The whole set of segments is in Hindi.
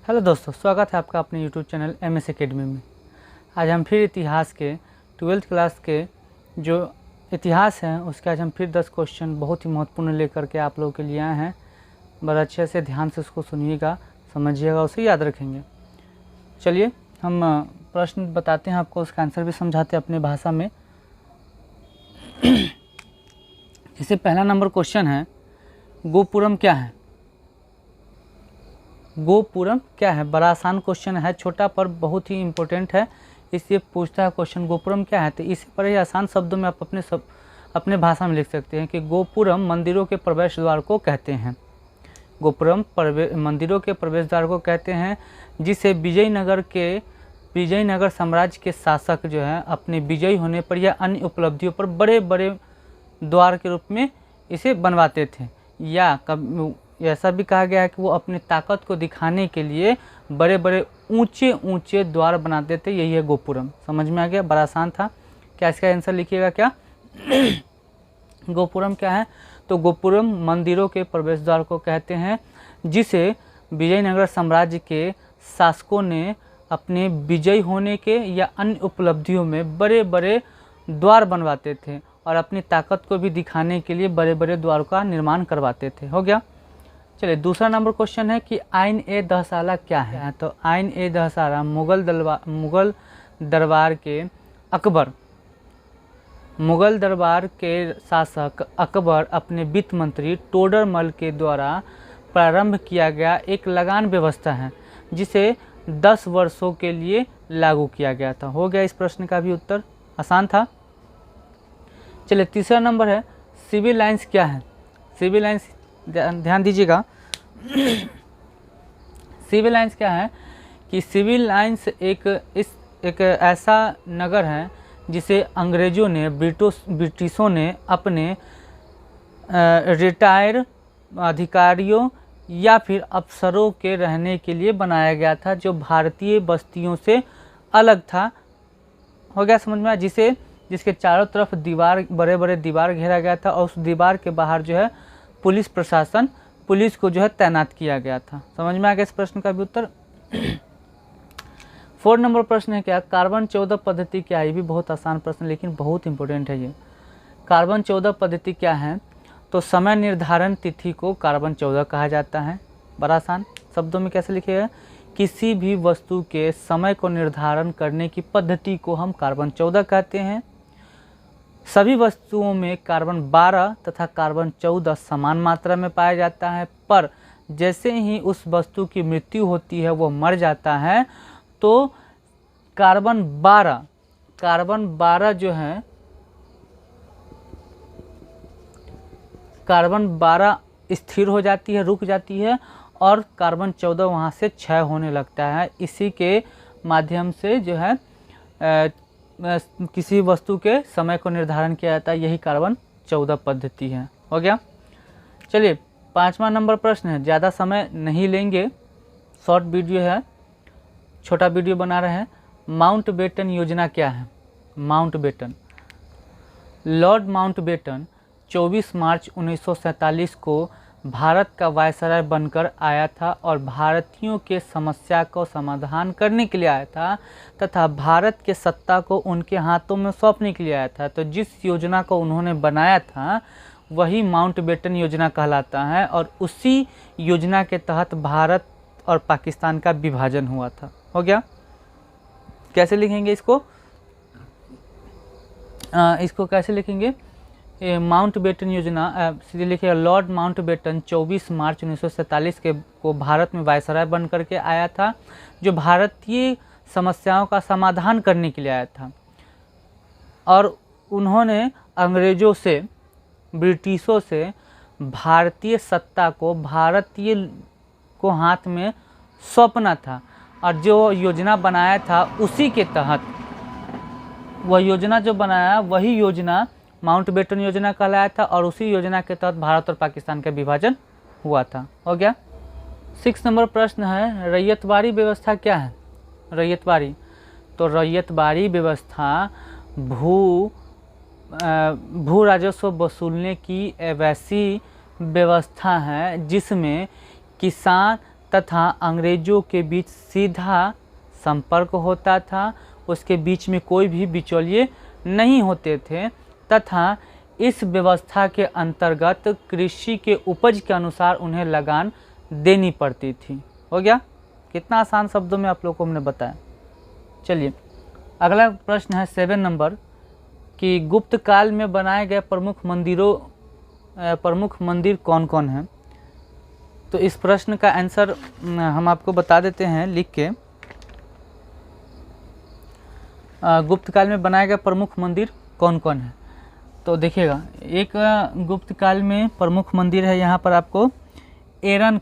हेलो दोस्तों, स्वागत है आपका अपने यूट्यूब चैनल MS एकेडमी में। आज हम फिर इतिहास के 12th क्लास के जो इतिहास हैं उसके आज हम फिर 10 क्वेश्चन बहुत ही महत्वपूर्ण लेकर के आप लोगों के लिए आए हैं। बड़ा अच्छे से ध्यान से उसको सुनिएगा, समझिएगा, उसे याद रखेंगे। चलिए हम प्रश्न बताते हैं आपको, उसका आंसर भी समझाते हैं अपने भाषा में। जैसे पहला नंबर क्वेश्चन है, गोपुरम क्या है? गोपुरम क्या है? बड़ा आसान क्वेश्चन है, छोटा पर बहुत ही इम्पोर्टेंट है, इसलिए पूछता है क्वेश्चन गोपुरम क्या है। तो इसे बड़े आसान शब्दों में आप अपने भाषा में लिख सकते हैं कि गोपुरम मंदिरों के प्रवेश द्वार को कहते हैं। गोपुरम मंदिरों के प्रवेश द्वार को कहते हैं, जिसे विजयनगर साम्राज्य के शासक जो है अपने विजयी होने पर या अन्य उपलब्धियों पर बड़े बड़े द्वार के रूप में इसे बनवाते थे, या ऐसा भी कहा गया है कि वो अपनी ताकत को दिखाने के लिए बड़े बड़े ऊंचे ऊंचे द्वार बनाते थे। यही है गोपुरम। समझ में आ गया? बड़ा आसान था। क्या इसका आंसर लिखिएगा क्या? गोपुरम क्या है? तो गोपुरम मंदिरों के प्रवेश द्वार को कहते हैं, जिसे विजयनगर साम्राज्य के शासकों ने अपने विजयी होने के या अन्य उपलब्धियों में बड़े बड़े द्वार बनवाते थे और अपनी ताकत को भी दिखाने के लिए बड़े बड़े द्वार का निर्माण करवाते थे। हो गया। चलिए दूसरा नंबर क्वेश्चन है कि आइन-ए-दहसाला क्या है? तो आइन-ए-दहसाला मुगल दरबार के शासक अकबर अपने वित्त मंत्री टोडरमल के द्वारा प्रारंभ किया गया एक लगान व्यवस्था है, जिसे 10 वर्षों के लिए लागू किया गया था। हो गया। इस प्रश्न का भी उत्तर आसान था। चलिए तीसरा नंबर है, सिविल लाइन्स क्या है? सिविल लाइन्स ध्यान दीजिएगा। सिविल लाइन्स क्या है कि सिविल लाइन्स एक ऐसा नगर है जिसे अंग्रेज़ों ने ब्रिटिशों ने अपने रिटायर अधिकारियों या फिर अफसरों के रहने के लिए बनाया गया था, जो भारतीय बस्तियों से अलग था। हो गया समझ में? जिसके चारों तरफ बड़े बड़े दीवार घेरा गया था और उस दीवार के बाहर जो है पुलिस को जो है तैनात किया गया था। समझ में आ गया इस प्रश्न का भी उत्तर। 4 नंबर प्रश्न है क्या? कार्बन 14 पद्धति क्या है? ये भी बहुत आसान प्रश्न लेकिन बहुत इंपॉर्टेंट है ये। कार्बन 14 पद्धति क्या है? तो समय निर्धारण तिथि को कार्बन 14 कहा जाता है। बड़ा आसान शब्दों में कैसे लिखिएगा? किसी भी वस्तु के समय को निर्धारण करने की पद्धति को हम कार्बन 14 कहते हैं। सभी वस्तुओं में कार्बन 12 तथा कार्बन 14 समान मात्रा में पाया जाता है, पर जैसे ही उस वस्तु की मृत्यु होती है, वो मर जाता है, तो कार्बन 12 जो है, कार्बन 12 स्थिर हो जाती है, रुक जाती है, और कार्बन 14 वहाँ से क्षय होने लगता है। इसी के माध्यम से जो है किसी वस्तु के समय को निर्धारण किया जाता है। यही कार्बन 14 पद्धति है। हो गया। चलिए 5वां नंबर प्रश्न है, ज़्यादा समय नहीं लेंगे, शॉर्ट वीडियो है, छोटा वीडियो बना रहे हैं। माउंटबेटन योजना क्या है? माउंटबेटन, लॉर्ड माउंटबेटन 24 मार्च 1947 को भारत का वायसराय बनकर आया था और भारतीयों के समस्या को समाधान करने के लिए आया था तथा भारत के सत्ता को उनके हाथों में सौंपने के लिए आया था। तो जिस योजना को उन्होंने बनाया था वही माउंटबेटन योजना कहलाता है, और उसी योजना के तहत भारत और पाकिस्तान का विभाजन हुआ था। हो गया। कैसे लिखेंगे इसको? इसको कैसे लिखेंगे? माउंटबेटन योजना सीधे लिखिए, लॉर्ड माउंटबेटन 24 मार्च 1947 को भारत में वायसराय बन करके आया था, जो भारतीय समस्याओं का समाधान करने के लिए आया था, और उन्होंने अंग्रेज़ों से, ब्रिटिशों से भारतीय सत्ता को भारतीय को हाथ में सौंपना था, और जो योजना बनाया था उसी के तहत, वह योजना जो बनाया वही योजना माउंटबेटन योजना कहलाया था, और उसी योजना के तहत भारत और पाकिस्तान का विभाजन हुआ था। हो गया। 6 नंबर प्रश्न है, रैयतवाड़ी व्यवस्था क्या है? रैयतवाड़ी, तो रैयतवाड़ी व्यवस्था भू राजस्व वसूलने की वैसी व्यवस्था है जिसमें किसान तथा अंग्रेज़ों के बीच सीधा संपर्क होता था, उसके बीच में कोई भी बिचौलिए नहीं होते थे, तथा इस व्यवस्था के अंतर्गत कृषि के उपज के अनुसार उन्हें लगान देनी पड़ती थी। हो गया? कितना आसान शब्दों में आप लोगों को हमने बताया। चलिए अगला प्रश्न है 7 नंबर कि गुप्त काल में बनाए गए प्रमुख मंदिर कौन कौन हैं। तो इस प्रश्न का आंसर हम आपको बता देते हैं लिख के। गुप्त काल में बनाए गए प्रमुख मंदिर कौन कौन है। तो देखिएगा, एक गुप्त काल में प्रमुख मंदिर है यहाँ पर आपको एरन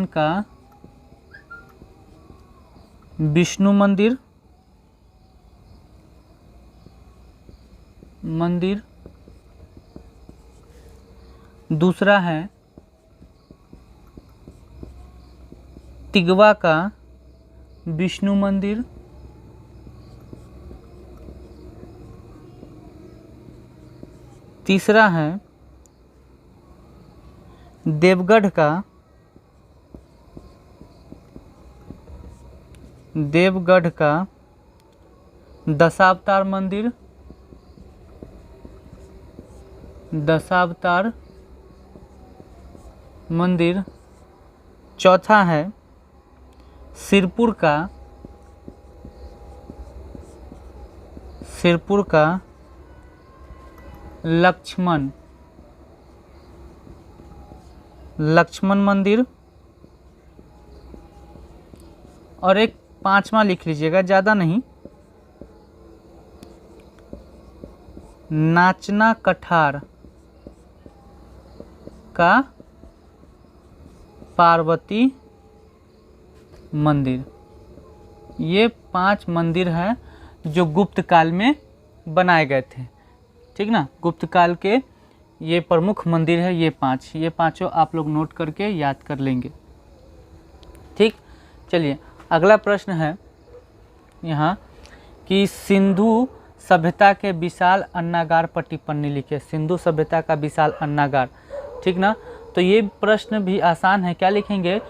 का विष्णु मंदिर, दूसरा है तिगवा का विष्णु मंदिर, तीसरा है देवगढ़ का दशावतार मंदिर, चौथा है सिरपुर का लक्ष्मण मंदिर, और एक पांचवा लिख लीजिएगा, ज़्यादा नहीं, नाचना कठार का पार्वती मंदिर। ये 5 मंदिर हैं जो गुप्त काल में बनाए गए थे। ठीक ना, गुप्त काल के ये प्रमुख मंदिर है, ये पांचों आप लोग नोट करके याद कर लेंगे। ठीक, चलिए अगला प्रश्न है यहाँ कि सिंधु सभ्यता के विशाल अन्नागार पर टिप्पणी लिखे। सिंधु सभ्यता का विशाल अन्नागार, ठीक ना। तो ये प्रश्न भी आसान है, क्या लिखेंगे,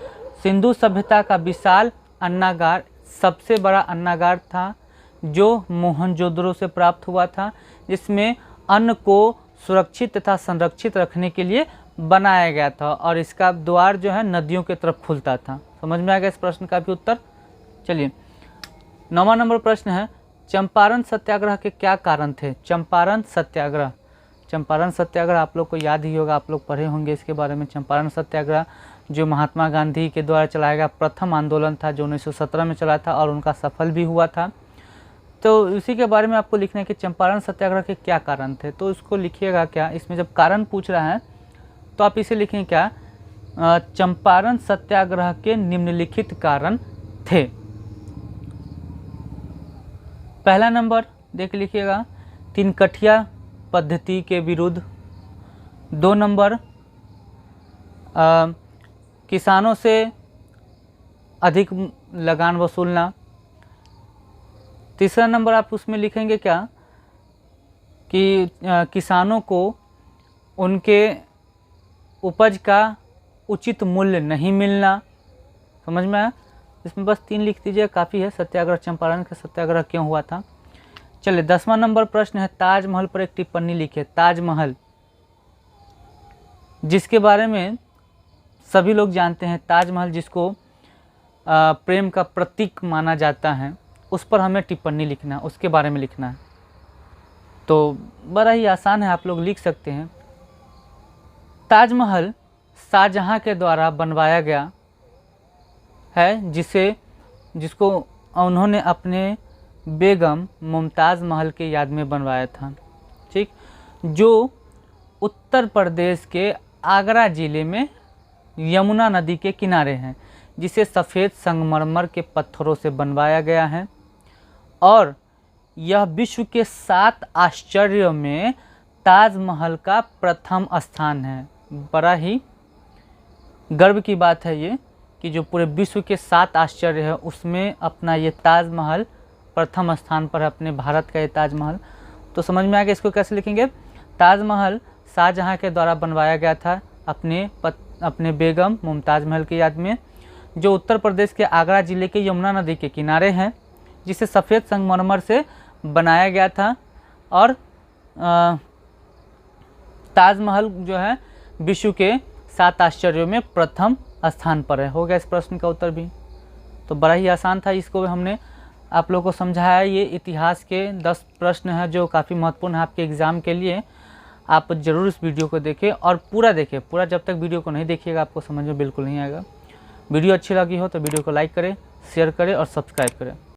सिंधु सभ्यता का विशाल अन्नागार सबसे बड़ा अन्नागार था जो मोहनजोदड़ो से प्राप्त हुआ था, जिसमें अन्न को सुरक्षित तथा संरक्षित रखने के लिए बनाया गया था और इसका द्वार जो है नदियों की तरफ खुलता था। समझ में आ गया इस प्रश्न का भी उत्तर। चलिए 9वां नंबर प्रश्न है, चंपारण सत्याग्रह के क्या कारण थे। चंपारण सत्याग्रह आप लोग को याद ही होगा, आप लोग पढ़े होंगे इसके बारे में। चंपारण सत्याग्रह जो महात्मा गांधी के द्वारा चलाया गया प्रथम आंदोलन था, जो 1917 में चला था और उनका सफल भी हुआ था। तो इसी के बारे में आपको लिखना है कि चंपारण सत्याग्रह के क्या कारण थे। तो इसको लिखिएगा क्या, इसमें जब कारण पूछ रहा है तो आप इसे लिखें क्या, चंपारण सत्याग्रह के निम्नलिखित कारण थे। पहला नंबर देख लिखिएगा, 3 कठिया पद्धति के विरुद्ध। 2 नंबर किसानों से अधिक लगान वसूलना। तीसरा नंबर आप उसमें लिखेंगे क्या कि किसानों को उनके उपज का उचित मूल्य नहीं मिलना। समझ में आया, इसमें बस 3 लिख दीजिए, काफ़ी है। सत्याग्रह, चंपारण का सत्याग्रह क्यों हुआ था। चलिए 10वां नंबर प्रश्न है, ताजमहल पर एक टिप्पणी लिखे। ताजमहल जिसके बारे में सभी लोग जानते हैं, ताजमहल जिसको प्रेम का प्रतीक माना जाता है, उस पर हमें टिप्पणी लिखना, उसके बारे में लिखना है। तो बड़ा ही आसान है, आप लोग लिख सकते हैं। ताजमहल शाहजहां के द्वारा बनवाया गया है, जिसको उन्होंने अपने बेगम मुमताज़ महल के याद में बनवाया था। ठीक, जो उत्तर प्रदेश के आगरा ज़िले में यमुना नदी के किनारे हैं, जिसे सफ़ेद संगमरमर के पत्थरों से बनवाया गया है और यह विश्व के 7 आश्चर्यों में ताजमहल का प्रथम स्थान है। बड़ा ही गर्व की बात है ये कि जो पूरे विश्व के 7 आश्चर्य है उसमें अपना ये ताजमहल प्रथम स्थान पर है, अपने भारत का ये ताजमहल। तो समझ में आ गया इसको कैसे लिखेंगे। ताजमहल शाहजहां के द्वारा बनवाया गया था, अपने बेगम मुमताज़ महल की याद में, जो उत्तर प्रदेश के आगरा ज़िले के यमुना नदी के किनारे हैं, जिसे सफ़ेद संगमरमर से बनाया गया था। और ताजमहल जो है विश्व के 7 आश्चर्यों में प्रथम स्थान पर है। हो गया इस प्रश्न का उत्तर भी। तो बड़ा ही आसान था, इसको हमने आप लोगों को समझाया। ये इतिहास के 10 प्रश्न हैं जो काफ़ी महत्वपूर्ण है आपके एग्ज़ाम के लिए। आप ज़रूर इस वीडियो को देखें और पूरा देखें। पूरा जब तक वीडियो को नहीं देखिएगा आपको समझ में बिल्कुल नहीं आएगा। वीडियो अच्छी लगी हो तो वीडियो को लाइक करें, शेयर करें और सब्सक्राइब करें।